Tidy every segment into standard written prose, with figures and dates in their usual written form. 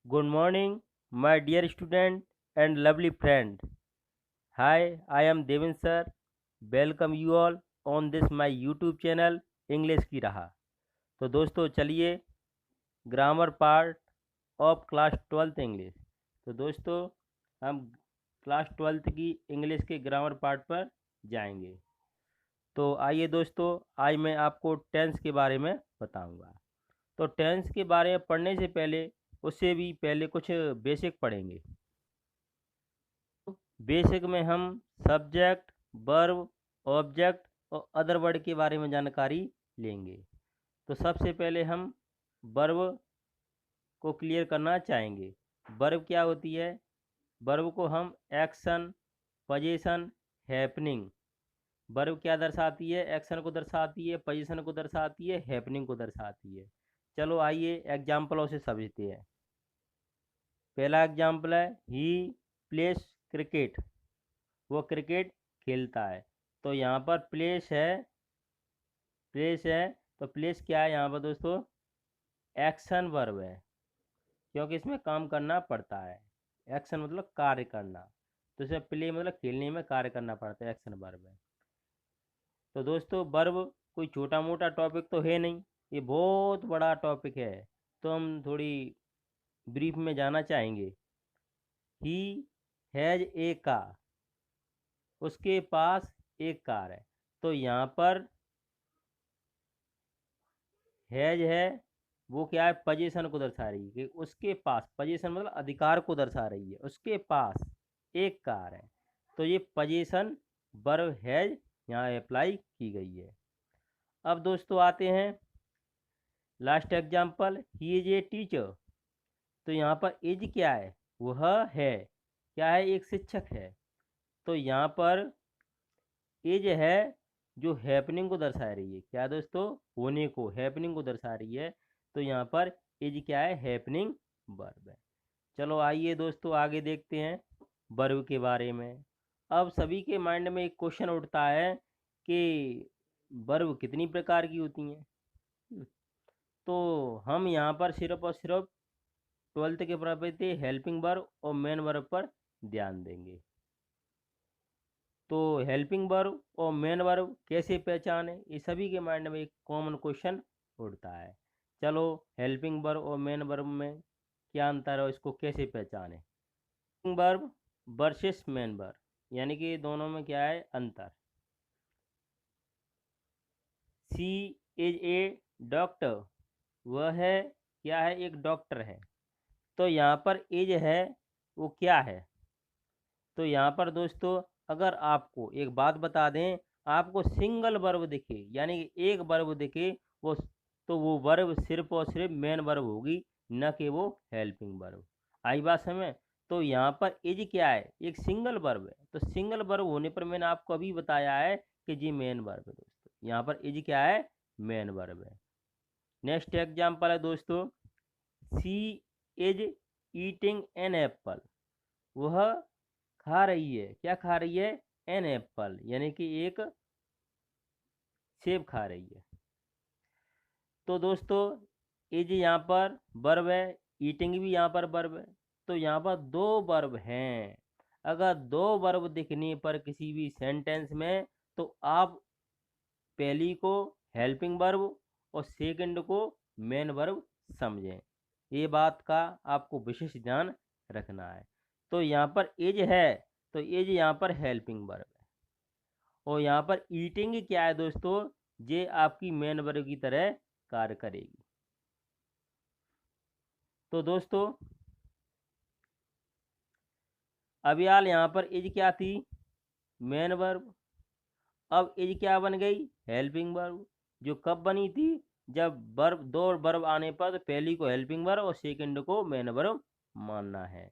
Good morning, my dear student and lovely friend. Hi, I am Devin sir. Welcome you all on this my YouTube channel English की राह। तो दोस्तों चलिए grammar part of class 12th English. तो दोस्तों हम class 12th की English के ग्रामर पार्ट पर जाएंगे। तो आइए दोस्तों, आज मैं आपको टेंस के बारे में बताऊंगा। तो टेंस के बारे में पढ़ने से पहले उससे भी पहले कुछ बेसिक पढ़ेंगे। बेसिक में हम सब्जेक्ट, वर्ब, ऑब्जेक्ट और अदर वर्ड के बारे में जानकारी लेंगे। तो सबसे पहले हम वर्ब को क्लियर करना चाहेंगे। वर्ब क्या होती है? वर्ब को हम एक्शन, पोजीशन, हैपनिंग, वर्ब क्या दर्शाती है? एक्शन को दर्शाती है, पोजीशन को दर्शाती है, हैपनिंग को दर्शाती है। चलो आइए एग्जाम्पलों से समझते हैं। पहला एग्जाम्पल है ही प्लेस क्रिकेट, वो क्रिकेट खेलता है। तो यहाँ पर प्लेस है। तो प्लेस क्या है यहाँ पर दोस्तों? एक्शन वर्ब है, क्योंकि इसमें काम करना पड़ता है। एक्शन मतलब कार्य करना, तो इसमें प्ले मतलब खेलने में कार्य करना पड़ता है, एक्शन वर्ब है। तो दोस्तों वर्ब कोई छोटा मोटा टॉपिक तो है नहीं, ये बहुत बड़ा टॉपिक है। तो हम थोड़ी ब्रीफ में जाना चाहेंगे। ही हैज ए कार, उसके पास एक कार है। तो यहाँ पर हैज है, वो क्या है? पोजीशन को दर्शा रही है कि उसके पास, पोजीशन मतलब अधिकार को दर्शा रही है, उसके पास एक कार है। तो ये पोजीशन वर्ब हैज यहाँ अप्लाई की गई है। अब दोस्तों आते हैं last example, he is a teacher. तो यहाँ पर इज क्या है? वह है, क्या है? एक शिक्षक है। तो यहाँ पर इज है जो हैपनिंग को दर्शा रही है। क्या दोस्तों? होने को, हैपनिंग को दर्शा रही है। तो यहाँ पर इज क्या है? हैपनिंग वर्ब है। चलो आइए दोस्तों आगे देखते हैं वर्ब के बारे में। अब सभी के माइंड में एक क्वेश्चन उठता है कि वर्ब कितनी प्रकार की होती हैं। तो हम यहाँ पर सिर्फ और सिर्फ 12th के प्रति हेल्पिंग वर्ब और मेन वर्ब पर ध्यान देंगे। तो हेल्पिंग वर्ब और मेन वर्ब कैसे पहचाने, ये सभी के माइंड में एक कॉमन क्वेश्चन उठता है। चलो हेल्पिंग वर्ब और मेन वर्ब में क्या अंतर है, इसको कैसे पहचाने। Helping verb versus main verb, यानी कि दोनों में क्या है अंतर। सी इज ए डॉक्टर, वह है, क्या है? एक डॉक्टर है। तो यहाँ पर इज है, वो क्या है? तो यहाँ पर दोस्तों अगर आपको एक बात बता दें, आपको सिंगल वर्ब दिखे, यानी कि एक वर्ब दिखे वो, तो वो वर्ब सिर्फ और सिर्फ मेन वर्ब होगी, न कि वो हेल्पिंग वर्ब। आई बात समझ? तो यहाँ पर इज क्या है? एक सिंगल वर्ब है। तो सिंगल वर्ब होने पर मैंने आपको अभी बताया है कि जी मेन वर्ब है दोस्तों। यहाँ पर इज क्या है? मेन वर्ब है। नेक्स्ट एग्जाम्पल है दोस्तों, सी इज ईटिंग एन एप्पल, वह खा रही है, क्या खा रही है? एन एप्पल, यानी कि एक सेब खा रही है। तो दोस्तों इज यहाँ पर वर्ब है, ईटिंग भी यहाँ पर वर्ब है। तो यहाँ पर दो वर्ब हैं। अगर दो वर्ब दिखने पर किसी भी सेंटेंस में, तो आप पहली को हेल्पिंग वर्ब और सेकंड को मेन वर्ब समझें। ये बात का आपको विशेष ध्यान रखना है। तो यहाँ पर इज है, तो इज यहाँ पर हेल्पिंग वर्ब है। और यहाँ पर ईटिंग क्या है दोस्तों? ये आपकी मेन वर्ब की तरह कार्य करेगी। तो दोस्तों अभियाल यहाँ पर इज क्या थी? Main verb. अब इज क्या बन गई? Helping verb. जो कब बनी थी? जब वर्ब, दो वर्ब आने पर तो पहली को हेल्पिंग वर्ब और सेकंड को मेन वर्ब मानना है।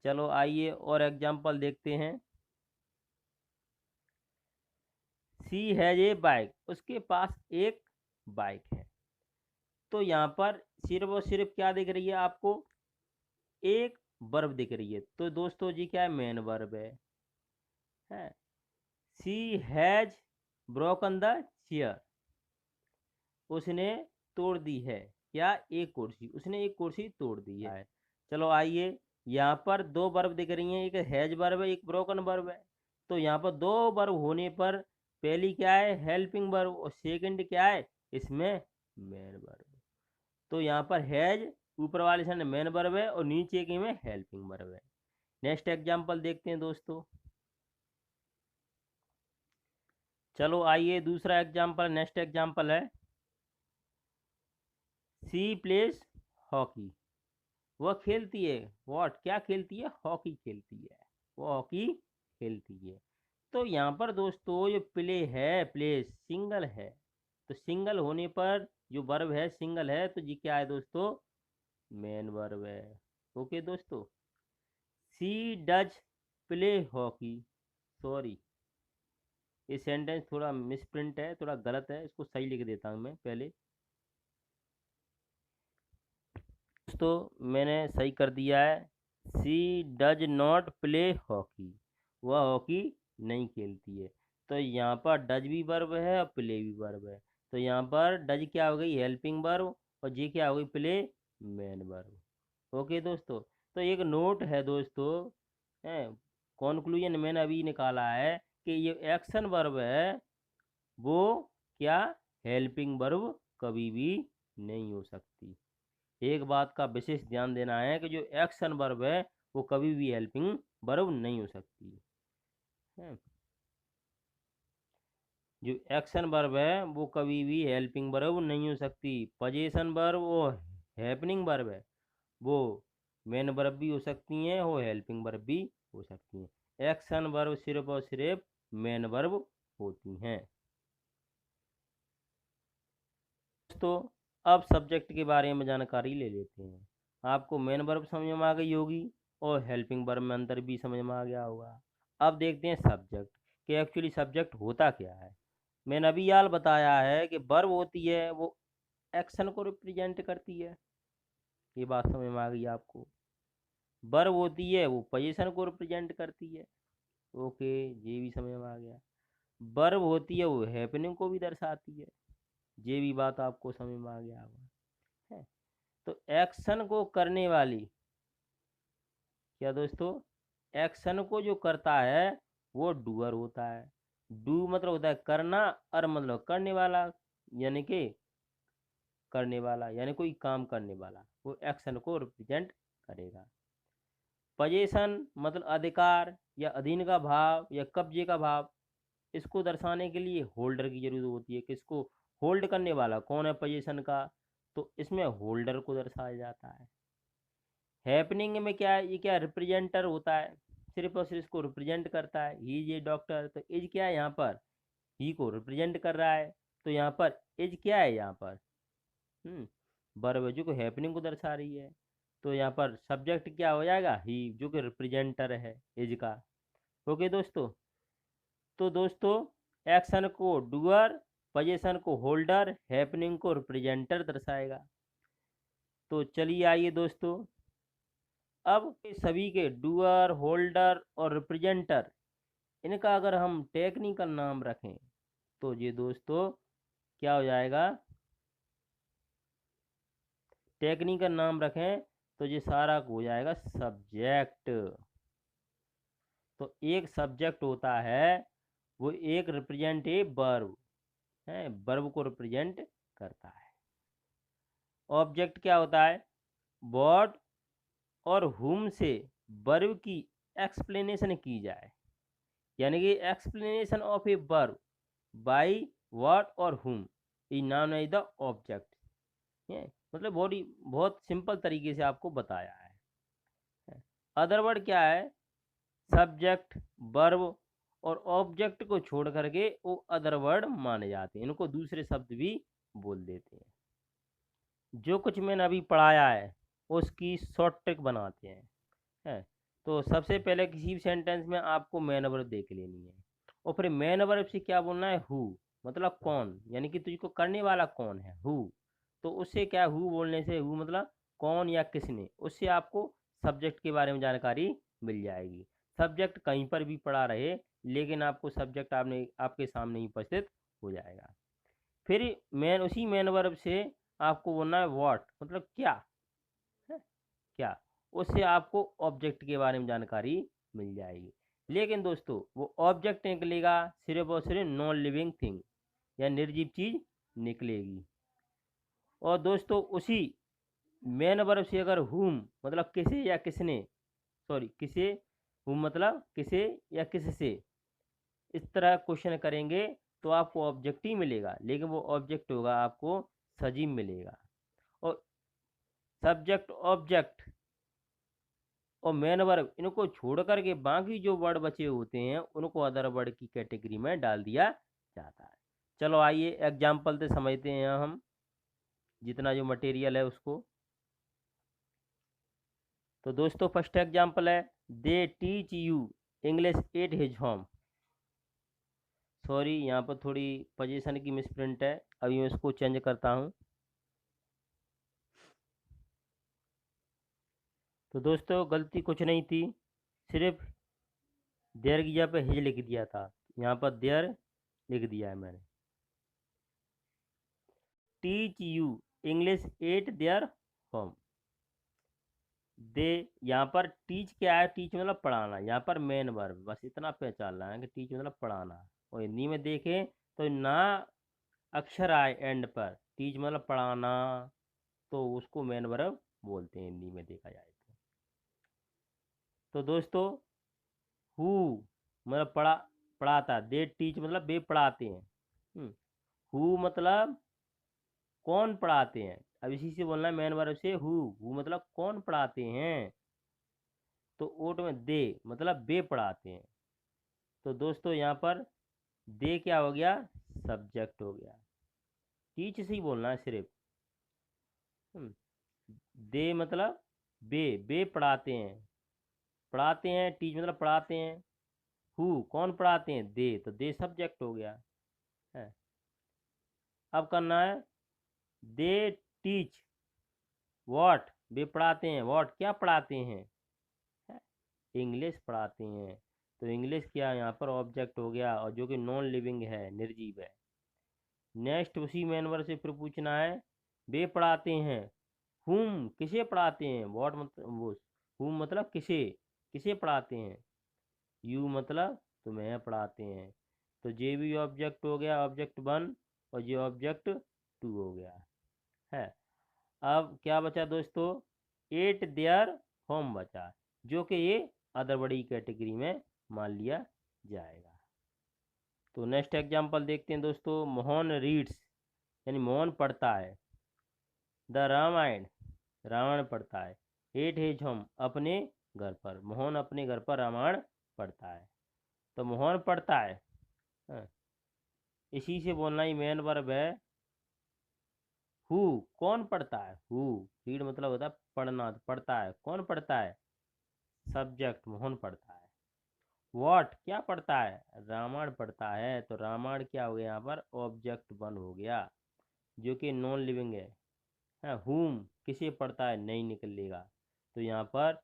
चलो आइए और एग्जाम्पल देखते हैं। सी हैज ए बाइक, उसके पास एक बाइक है। तो यहाँ पर सिर्फ और सिर्फ क्या दिख रही है आपको? एक वर्ब दिख रही है। तो दोस्तों जी क्या है? मेन वर्ब है। सी हैज ब्रोकन द चेयर, उसने तोड़ दी है, क्या? एक कुर्सी, उसने एक कुर्सी तोड़ दी है। चलो आइए, यहाँ पर दो वर्ब दिख रही हैं, एक हैज वर्ब है, एक ब्रोकन वर्ब है। तो यहाँ पर दो वर्ब होने पर पहली क्या है, हेल्पिंग वर्ब, और सेकंड क्या है इसमें, मेन वर्ब। तो यहाँ पर हैज ऊपर वाले से मेन वर्ब है और नीचे के में हेल्पिंग वर्ब है। नेक्स्ट एग्जाम्पल देखते हैं दोस्तों। चलो आइए, दूसरा एग्जाम्पल, नेक्स्ट एग्जाम्पल है, सी प्लेस हॉकी। वह खेलती है, व्हाट, क्या खेलती है, हॉकी खेलती है, वो हॉकी खेलती है। तो यहाँ पर दोस्तों जो प्ले है, प्लेस सिंगल है, तो सिंगल होने पर जो वर्ब है सिंगल है, तो ये क्या है दोस्तों, मेन वर्ब है। ओके दोस्तों, सी डज प्ले हॉकी, सॉरी ये सेंटेंस थोड़ा मिसप्रिंट है, थोड़ा गलत है, इसको सही लिख देता हूँ मैं पहले। दोस्तों मैंने सही कर दिया है, सी डज नॉट प्ले हॉकी, वह हॉकी नहीं खेलती है। तो यहाँ पर डज भी वर्ब है और प्ले भी वर्ब है। तो यहाँ पर डज क्या हो गई, हेल्पिंग वर्ब, और जी क्या हो गई, प्ले मेन वर्ब। ओके दोस्तों, तो एक नोट है दोस्तों, है कॉन्क्लूजन मैंने अभी निकाला है कि ये एक्शन वर्ब है वो क्या, हेल्पिंग वर्ब कभी भी नहीं हो सकती। एक बात का विशेष ध्यान देना है कि जो एक्शन वर्ब है वो कभी भी हेल्पिंग वर्ब नहीं हो सकती है। जो एक्शन वर्ब है वो कभी भी हेल्पिंग वर्ब नहीं हो सकती। पोजीशन वर्ब वो हैपनिंग वर्ब है, वो मेन वर्ब भी हो सकती हैं, वो हेल्पिंग वर्ब भी हो सकती हैं। एक्शन वर्ब सिर्फ और सिर्फ मेन वर्ब होती हैं। तो अब सब्जेक्ट के बारे में जानकारी ले लेते हैं। आपको मेन वर्ब समझ में आ गई होगी और हेल्पिंग वर्ब में अंतर भी समझ में आ गया होगा। अब देखते हैं सब्जेक्ट, कि एक्चुअली सब्जेक्ट होता क्या है। मैंने अभी याल बताया है कि वर्ब होती है वो एक्शन को रिप्रेजेंट करती है, ये बात समझ में आ गई आपको। वर्ब होती है वो पोजीशन को रिप्रेजेंट करती है, ओके ये भी समझ में आ गया। वर्ब होती है वो हैपनिंग को भी दर्शाती है, ये भी बात आपको समझ में आ गया होगा, है। तो एक्शन को करने वाली, क्या दोस्तों, एक्शन को जो करता है वो डूअर होता है। डू मतलब होता है करना, और मतलब करने वाला, यानी कि करने वाला यानी कोई काम करने वाला, वो एक्शन को रिप्रेजेंट करेगा। पोजीशन मतलब अधिकार या अधीन का भाव या कब्जे का भाव, इसको दर्शाने के लिए होल्डर की जरूरत होती है। किसको होल्ड करने वाला कौन है पोजीशन का, तो इसमें होल्डर को दर्शाया जाता है। हैपनिंग में क्या है, ये क्या रिप्रेजेंटर होता है, सिर्फ और सिर्फ इसको रिप्रेजेंट करता है। ही ये डॉक्टर, तो एज क्या है यहाँ पर, ही को रिप्रेजेंट कर रहा है। तो यहाँ पर एज क्या है, यहाँ पर वर्ब जो कि हैपनिंग को दर्शा रही है। तो यहाँ पर सब्जेक्ट क्या हो जाएगा, ही, जो कि रिप्रेजेंटर है एज का। ओके दोस्तों, तो दोस्तों एक्शन को डूअर, पोजीशन को होल्डर, हैपनिंग को रिप्रेजेंटर दर्शाएगा। तो चलिए आइए दोस्तों, अब सभी के डूअर, होल्डर और रिप्रेजेंटर, इनका अगर हम टेक्निकल नाम रखें तो ये दोस्तों क्या हो जाएगा, टेक्निकल नाम रखें तो ये सारा हो जाएगा सब्जेक्ट। तो एक सब्जेक्ट होता है वो एक रिप्रेजेंटिव वर्ब है, वर्ब को रिप्रेजेंट करता है। ऑब्जेक्ट क्या होता है, व्हाट और हुम से वर्ब की एक्सप्लेनेशन की जाए, यानी कि explanation of a verb by what or whom is known as the object. मतलब बहुत सिंपल तरीके से आपको बताया है। अदर वर्ड क्या है, सब्जेक्ट, वर्ब और ऑब्जेक्ट को छोड़ करके वो अदर वर्ड माने जाते हैं, इनको दूसरे शब्द भी बोल देते हैं। जो कुछ मैंने अभी पढ़ाया है उसकी शॉर्ट ट्रिक बनाते हैं, है। तो सबसे पहले किसी भी सेंटेंस में आपको मेन वर्ब देख लेनी है, और फिर मेन वर्ब से क्या बोलना है, हु, मतलब कौन, यानी कि तुझको करने वाला कौन है, हु। तो उससे क्या, हु बोलने से, हु मतलब कौन या किसने, उससे आपको सब्जेक्ट के बारे में जानकारी मिल जाएगी। सब्जेक्ट कहीं पर भी पढ़ा रहे लेकिन आपको सब्जेक्ट आपने आपके सामने ही उपस्थित हो जाएगा। फिर उसी मेन वर्ब से आपको बोलना है व्हाट, मतलब क्या है, क्या। उससे आपको ऑब्जेक्ट के बारे में जानकारी मिल जाएगी। लेकिन दोस्तों वो ऑब्जेक्ट निकलेगा सिर्फ और सिर्फ नॉन लिविंग थिंग या निर्जीव चीज निकलेगी। और दोस्तों उसी मेन वर्ब से अगर हुम मतलब किसे या किसने, सॉरी किसे, हुम मतलब किसे या किससे, इस तरह क्वेश्चन करेंगे तो आपको ऑब्जेक्ट ही मिलेगा, लेकिन वो ऑब्जेक्ट होगा आपको सजीव मिलेगा। और सब्जेक्ट ऑब्जेक्ट और मेन वर्ब इनको छोड़ करके बाकी जो वर्ड बचे होते हैं उनको अदर वर्ड की कैटेगरी में डाल दिया जाता है। चलो आइए एग्जाम्पल से समझते हैं हम जितना जो मटेरियल है उसको। तो दोस्तों फर्स्ट एग्जाम्पल है, they teach you English at his home. Sorry यहाँ पर थोड़ी पोजीशन की मिसप्रिंट है, अभी मैं इसको चेंज करता हूँ। तो दोस्तों गलती कुछ नहीं थी, सिर्फ देयर की जगह पे हिज लिख दिया था, यहाँ पर देयर लिख दिया है मैंने। Teach you English at their home. They, यहाँ पर टीच क्या है, टीच मतलब पढ़ाना, यहाँ पर मेन वर्ब, बस इतना पहचानना है कि टीच मतलब पढ़ाना। और हिंदी में देखें तो ना अक्षर आए एंड पर, टीच मतलब पढ़ाना, तो उसको मेन वर्ब बोलते हैं हिंदी में देखा जाए तो दोस्तों हु मतलब पढ़ाता, दे टीच मतलब वे पढ़ाते हैं। हु मतलब कौन पढ़ाते हैं, अब इसी से बोलना है मेन वर्ब से, हु मतलब कौन पढ़ाते हैं, तो ओट में दे मतलब वे पढ़ाते हैं। तो दोस्तों यहाँ पर दे क्या हो गया, सब्जेक्ट हो गया, टीच से ही बोलना है सिर्फ। दे मतलब वे पढ़ाते हैं, टीच मतलब पढ़ाते हैं, हु कौन पढ़ाते हैं, दे, तो दे सब्जेक्ट हो गया है। अब करना है दे टीच व्हाट, वे पढ़ाते हैं व्हाट क्या पढ़ाते हैं, इंग्लिश पढ़ाते हैं। तो इंग्लिश क्या यहाँ पर ऑब्जेक्ट हो गया, और जो कि नॉन लिविंग है, निर्जीव है। नेक्स्ट उसी मेन वर्ब से फिर पूछना है, वे पढ़ाते हैं हुम किसे पढ़ाते हैं, व्हाट मतलब वो, हुम मतलब किसे, किसे पढ़ाते हैं, यू मतलब तुम्हें पढ़ाते हैं। तो जे भी ऑब्जेक्ट हो गया, ऑब्जेक्ट 1, और ये ऑब्जेक्ट 2 हो गया है। अब क्या बचा दोस्तों, एट देयर होम बचा, जो कि ये अदर बड़ी कैटेगरी में मान लिया जाएगा। तो नेक्स्ट एग्जांपल देखते हैं दोस्तों, मोहन रीड्स यानी मोहन पढ़ता है, द रामायण रावण पढ़ता है, एट हिज होम अपने घर पर, मोहन अपने घर पर रामायण पढ़ता है। तो मोहन पढ़ता है, हाँ, इसी से बोलना ही मेन वर्ब है। हु कौन पढ़ता है, हु रीड मतलब होता है पढ़ना, पढ़ता है कौन पढ़ता है, सब्जेक्ट मोहन पढ़ता है। व्हाट क्या पढ़ता है, रामायण पढ़ता है, तो रामायण क्या हो गया यहाँ पर, ऑब्जेक्ट 1 हो गया, जो कि नॉन लिविंग है। हुम किसे पढ़ता है, नहीं निकलेगा, तो यहाँ पर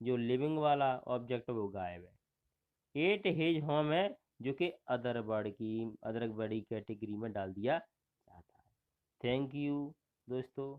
जो लिविंग वाला ऑब्जेक्ट वो गायब है। एट हिज होम है, जो कि अदर बड़ी कैटेगरी में डाल दिया जाता है। थैंक यू दोस्तों।